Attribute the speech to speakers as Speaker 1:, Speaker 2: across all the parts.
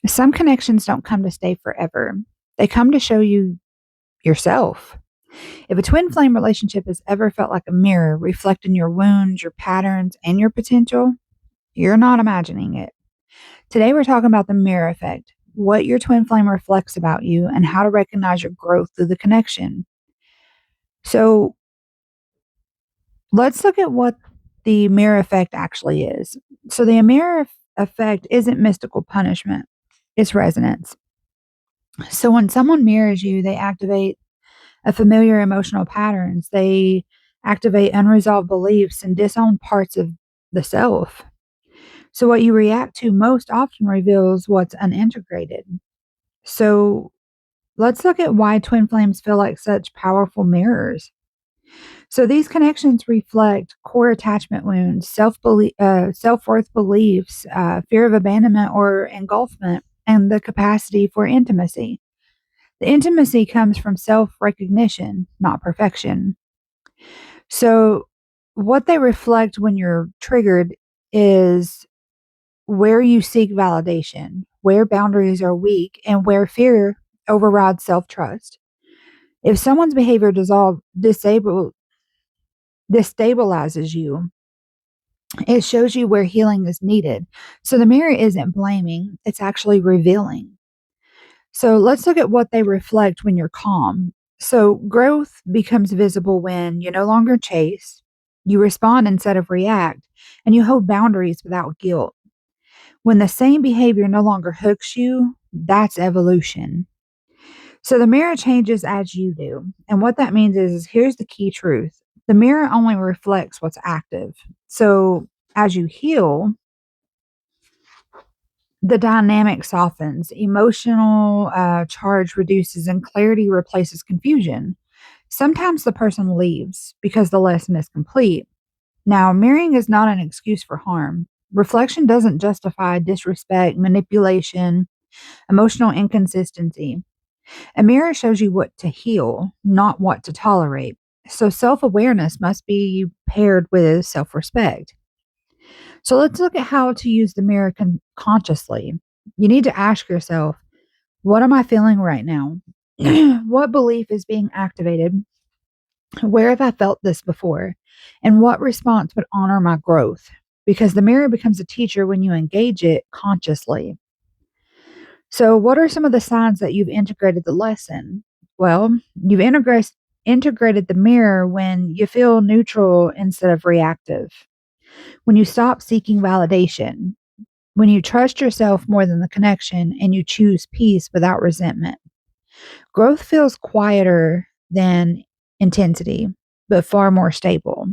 Speaker 1: Some connections don't come to stay forever. They come to show you yourself. If a twin flame relationship has ever felt like a mirror reflecting your wounds, your patterns, and your potential, you're not imagining it. Today, we're talking about the mirror effect, what your twin flame reflects about you, and how to recognize your growth through the connection. So, let's look at what the mirror effect actually is. So, the mirror effect isn't mystical punishment, it's resonance. So, when someone mirrors you, they activate a familiar emotional patterns, they activate unresolved beliefs and disown parts of the self. So, what you react to most often reveals what's unintegrated. So, let's look at why twin flames feel like such powerful mirrors. So, these connections reflect core attachment wounds, self worth beliefs, fear of abandonment or engulfment, and the capacity for intimacy. The intimacy comes from self recognition, not perfection. So, what they reflect when you're triggered is where you seek validation, where boundaries are weak, and where fear overrides self trust. If someone's behavior destabilizes you, it shows you where healing is needed. So the mirror isn't blaming, it's actually revealing. So let's look at what they reflect when you're calm. So growth becomes visible when you no longer chase, you respond instead of react, and you hold boundaries without guilt. When the same behavior no longer hooks you, that's evolution. So the mirror changes as you do. And what that means is here's the key truth: the mirror only reflects what's active. So as you heal, the dynamic softens, emotional charge reduces, and clarity replaces confusion. Sometimes the person leaves because the lesson is complete. Now, mirroring is not an excuse for harm. Reflection doesn't justify disrespect, manipulation, emotional inconsistency. A mirror shows you what to heal, not what to tolerate. So self awareness must be paired with self respect. So let's look at how to use the mirror consciously. You need to ask yourself, what am I feeling right now? What belief is being activated? Where have I felt this before? And what response would honor my growth? Because the mirror becomes a teacher when you engage it consciously. So, what are some of the signs that you've integrated the lesson? Well, integrated the mirror when you feel neutral instead of reactive, when you stop seeking validation, when you trust yourself more than the connection, and you choose peace without resentment. Growth feels quieter than intensity, but far more stable.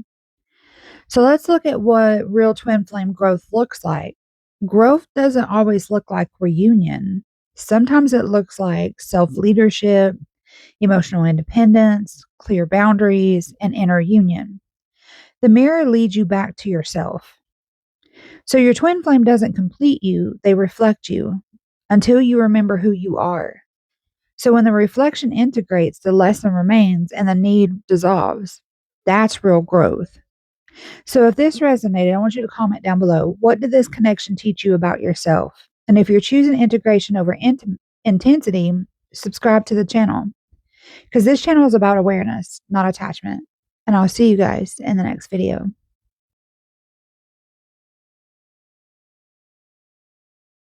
Speaker 1: So let's look at what real twin flame growth looks like. Growth doesn't always look like reunion. Sometimes it looks like self leadership, emotional independence, clear boundaries, and inner union. The mirror leads you back to yourself. So your twin flame doesn't complete you, they reflect you until you remember who you are. So when the reflection integrates, the lesson remains and the need dissolves. That's real growth. So if this resonated, I want you to comment down below. What did this connection teach you about yourself? And if you're choosing integration over intensity, subscribe to the channel because this channel is about awareness, not attachment. And I'll see you guys in the next video.